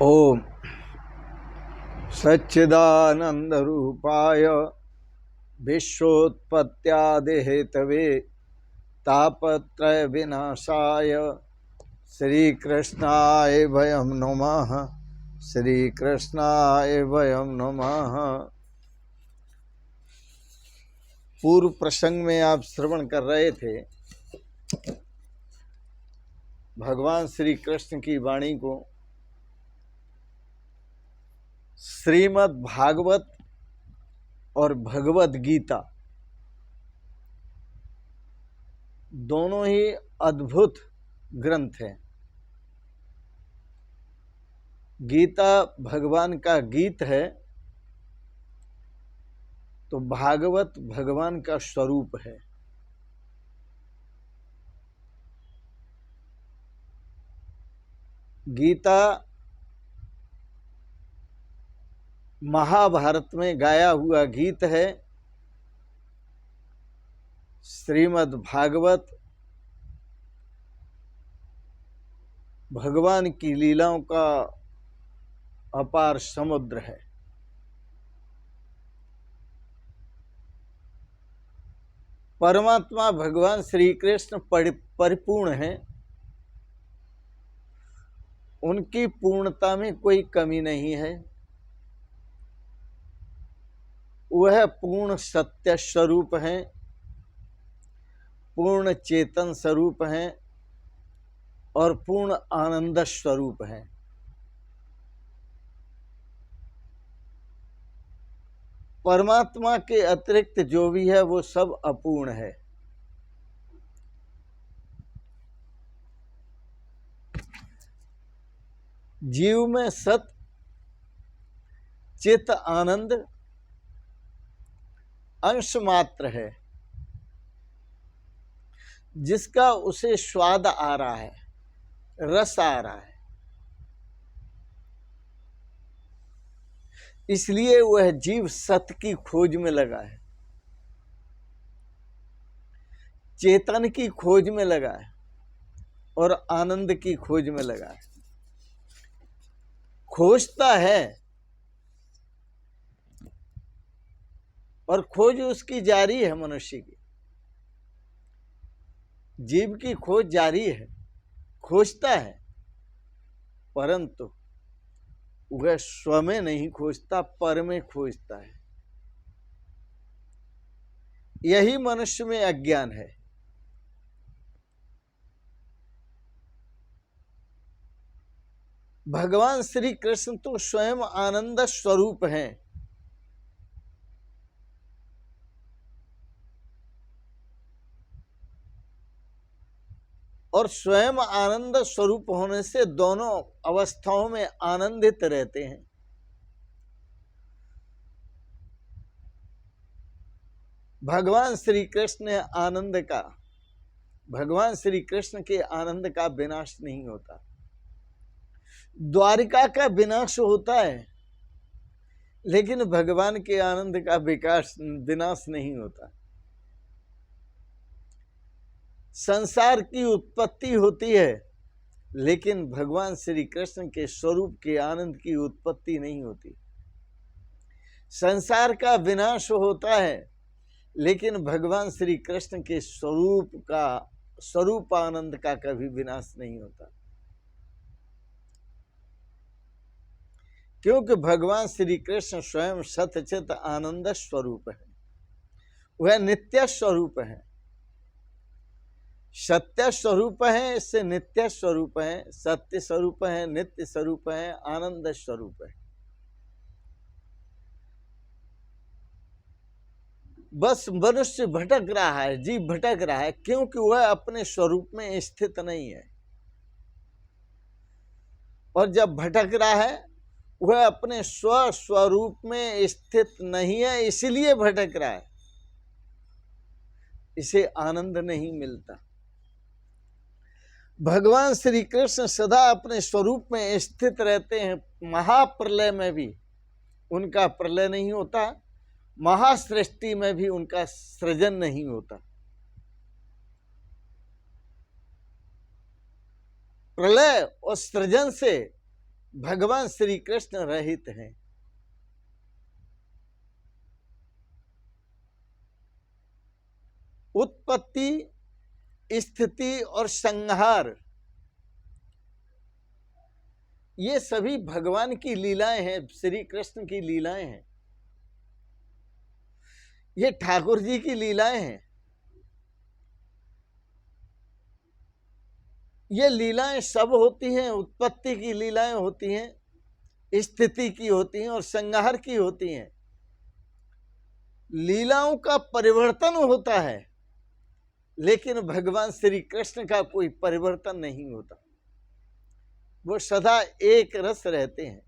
ओम सच्चिदानंदरूपाय विश्वोत्पत्त्यादिहेतवे तापत्रय विनाशाय श्री कृष्णाय वयं नमः। श्री कृष्णाय वयं नमः। पूर्व प्रसंग में आप श्रवण कर रहे थे भगवान श्री कृष्ण की वाणी को। श्रीमद् भागवत और भगवद गीता दोनों ही अद्भुत ग्रंथ हैं। गीता भगवान का गीत है तो भागवत भगवान का स्वरूप है। गीता महाभारत में गाया हुआ गीत है। श्रीमद् भागवत भगवान की लीलाओं का अपार समुद्र है। परमात्मा भगवान श्री कृष्ण परिपूर्ण हैं। उनकी पूर्णता में कोई कमी नहीं है। वह पूर्ण सत्य स्वरूप हैं, पूर्ण चेतन स्वरूप हैं और पूर्ण आनंद स्वरूप हैं। परमात्मा के अतिरिक्त जो भी है वो सब अपूर्ण है। जीव में सत चित आनंद अंश मात्र है, जिसका उसे स्वाद आ रहा है, रस आ रहा है। इसलिए वह जीव सत की खोज में लगा है, चेतन की खोज में लगा है और आनंद की खोज में लगा है। खोजता है और खोज उसकी जारी है। मनुष्य की, जीव की खोज जारी है, खोजता है, परंतु वह स्व में नहीं खोजता, पर में खोजता है। यही मनुष्य में अज्ञान है। भगवान श्री कृष्ण तो स्वयं आनंद स्वरूप हैं। और स्वयं आनंद स्वरूप होने से दोनों अवस्थाओं में आनंदित रहते हैं। भगवान श्री कृष्ण आनंद का, भगवान श्री कृष्ण के आनंद का विनाश नहीं होता। द्वारिका का विनाश होता है, लेकिन भगवान के आनंद का विनाश नहीं होता। संसार की उत्पत्ति होती है, लेकिन भगवान श्री कृष्ण के स्वरूप के आनंद की उत्पत्ति नहीं होती। संसार का विनाश होता है, लेकिन भगवान श्री कृष्ण के स्वरूप आनंद का कभी विनाश नहीं होता। क्योंकि भगवान श्री कृष्ण स्वयं सतचित आनंद स्वरूप है। वह नित्य स्वरूप है, सत्य स्वरूप है, इससे नित्य स्वरूप है, सत्य स्वरूप है, नित्य स्वरूप है, आनंद स्वरूप है। बस मनुष्य भटक रहा है, जीव भटक रहा है, क्योंकि वह अपने स्वरूप में स्थित नहीं है। और जब भटक रहा है, वह अपने स्वरूप में स्थित नहीं है, इसलिए भटक रहा है। इसे आनंद नहीं मिलता। भगवान श्री कृष्ण सदा अपने स्वरूप में स्थित रहते हैं। महाप्रलय में भी उनका प्रलय नहीं होता, महासृष्टि में भी उनका सृजन नहीं होता। प्रलय और सृजन से भगवान श्री कृष्ण रहित हैं। उत्पत्ति, स्थिति और संहार ये सभी भगवान की लीलाएं हैं, श्री कृष्ण की लीलाएं हैं, ये ठाकुर जी की लीलाएं हैं। ये लीलाएं सब होती हैं, उत्पत्ति की लीलाएं होती हैं, स्थिति की होती हैं और संहार की होती हैं। लीलाओं का परिवर्तन होता है, लेकिन भगवान श्री कृष्ण का कोई परिवर्तन नहीं होता, वो सदा एक रस रहते हैं।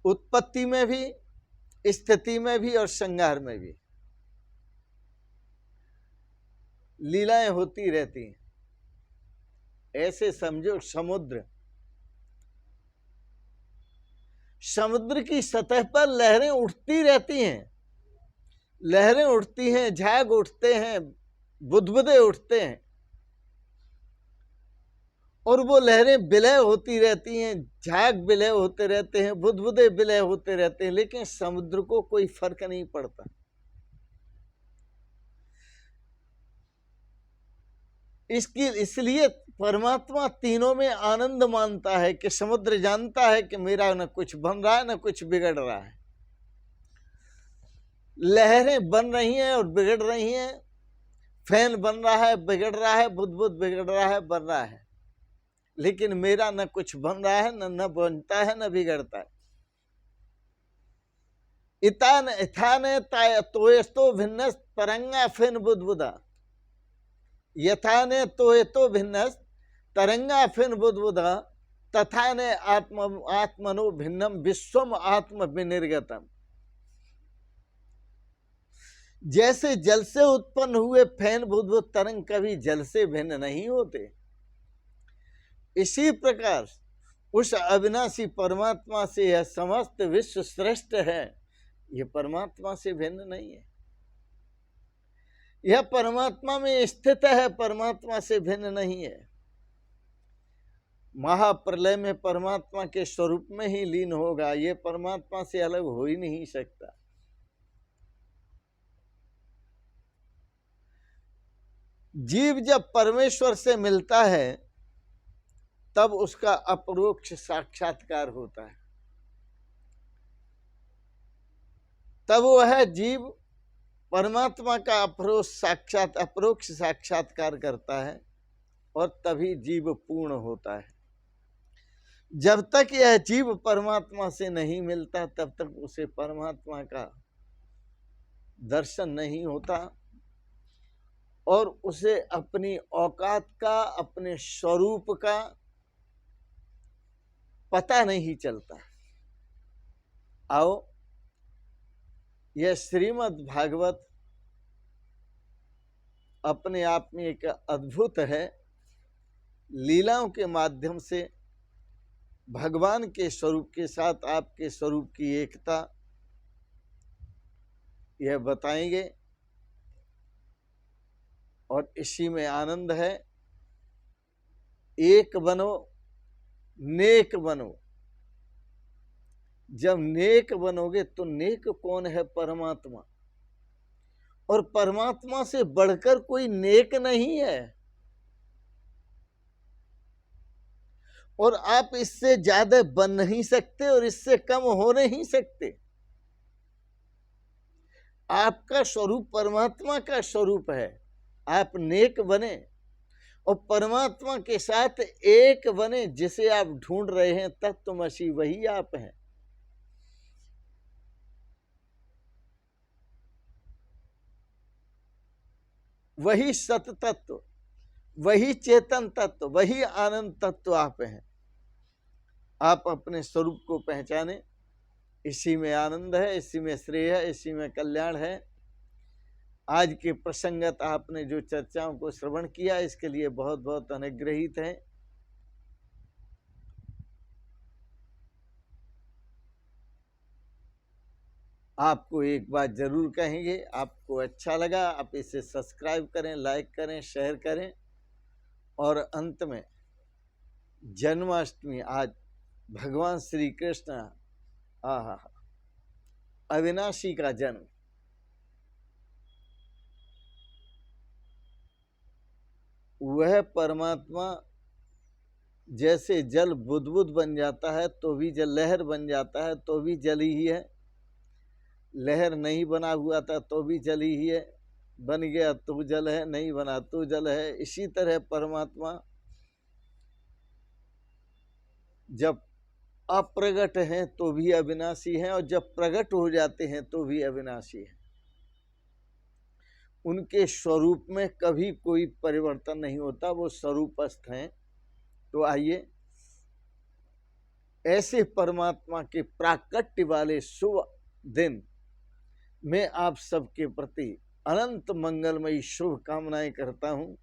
उत्पत्ति में भी, स्थिति में भी और संहार में भी लीलाएं होती रहती हैं। ऐसे समझो समुद्र, समुद्र की सतह पर लहरें उठती रहती हैं, लहरें उठती हैं, झाग उठते हैं, बुदबुदे उठते हैं और वो लहरें विलय होती रहती हैं, झाग विलय होते रहते हैं, बुदबुदे विलय होते रहते हैं, लेकिन समुद्र को कोई फर्क नहीं पड़ता। इसलिए परमात्मा तीनों में आनंद मानता है कि समुद्र जानता है कि मेरा न कुछ बन रहा है न कुछ बिगड़ रहा है। लहरें बन रही हैं और बिगड़ रही हैं, फैन बन रहा है, बिगड़ रहा है, बुदबुद बिगड़ रहा है, बन रहा है, लेकिन मेरा न कुछ बन रहा है, न बनता है, न बिगड़ता है। इतान इथान तोयस्तो भिन्न तरंगा फिन बुदबुदा, यथाने तो भिन्न तरंगा फिन बुदबुदा, तथा ने आत्मनो भिन्नम विश्वम आत्म विनिर्गतम। जैसे जल से उत्पन्न हुए फैन बुदबुद तरंग कभी जल से भिन्न नहीं होते, इसी प्रकार उस अविनाशी परमात्मा से यह समस्त विश्व श्रेष्ठ है, यह परमात्मा से भिन्न नहीं है। यह परमात्मा में स्थित है, परमात्मा से भिन्न नहीं है। महाप्रलय में परमात्मा के स्वरूप में ही लीन होगा, यह परमात्मा से अलग हो ही नहीं सकता। जीव जब परमेश्वर से मिलता है तब उसका अपरोक्ष साक्षात्कार होता है, तब वह जीव परमात्मा का अपरोक्ष साक्षात्कार करता है और तभी जीव पूर्ण होता है। जब तक यह जीव परमात्मा से नहीं मिलता तब तक उसे परमात्मा का दर्शन नहीं होता और उसे अपनी औकात का, अपने स्वरूप का पता नहीं चलता। आओ, यह श्रीमद् भागवत अपने आप में एक अद्भुत है। लीलाओं के माध्यम से भगवान के स्वरूप के साथ आपके स्वरूप की एकता यह बताएंगे और इसी में आनंद है। एक बनो, नेक बनो। जब नेक बनोगे तो नेक कौन है? परमात्मा। और परमात्मा से बढ़कर कोई नेक नहीं है और आप इससे ज्यादा बन नहीं सकते और इससे कम हो नहीं सकते। आपका स्वरूप परमात्मा का स्वरूप है। आप नेक बने और परमात्मा के साथ एक बने। जिसे आप ढूंढ रहे हैं तत्वमसि वही आप हैं। वही सत तत्व, वही चेतन तत्व, वही आनंद तत्व आप हैं। आप अपने स्वरूप को पहचाने। इसी में आनंद है, इसी में श्रेय है, इसी में कल्याण है। आज के प्रसंगत आपने जो चर्चाओं को श्रवण किया इसके लिए बहुत बहुत अनुग्रहित है। आपको एक बात जरूर कहेंगे, आपको अच्छा लगा आप इसे सब्सक्राइब करें, लाइक करें, शेयर करें और अंत में जन्माष्टमी, आज भगवान श्री कृष्ण अविनाशी का जन्म। वह परमात्मा जैसे जल बुदबुद बन जाता है तो भी जल, लहर बन जाता है तो भी जल ही है, लहर नहीं बना हुआ था तो भी जल ही है, बन गया तो जल है, नहीं बना तो जल है। इसी तरह परमात्मा जब अप्रगट हैं तो भी अविनाशी हैं और जब प्रकट हो जाते हैं तो भी अविनाशी हैं। उनके स्वरूप में कभी कोई परिवर्तन नहीं होता, वो स्वरूपस्थ हैं। तो आइए ऐसे परमात्मा के प्राकट्य वाले शुभ दिन में आप सबके प्रति अनंत मंगलमयी शुभ कामनाएं करता हूं।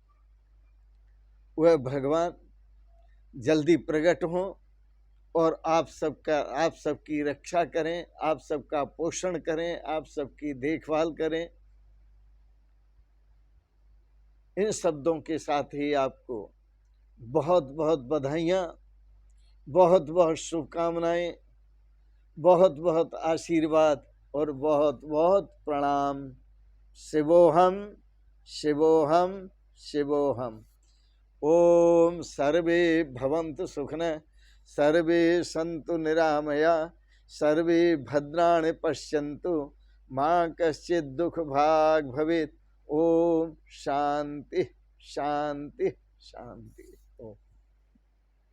वह भगवान जल्दी प्रकट हों और आप सबकी रक्षा करें, आप सबका पोषण करें, आप सबकी देखभाल करें। इन शब्दों के साथ ही आपको बहुत बहुत बधाइयाँ, बहुत बहुत शुभकामनाएं, बहुत बहुत आशीर्वाद और बहुत बहुत प्रणाम। शिवोहम शिवोहम शिवोहम। ओम सर्वे भवन्तु सुखिनः, सर्वे सन्तु निरामया, सर्वे भद्राणि पश्यन्तु, मा कश्चित् दुःख भाग् भवेत्। ओम शांति शांति शांति।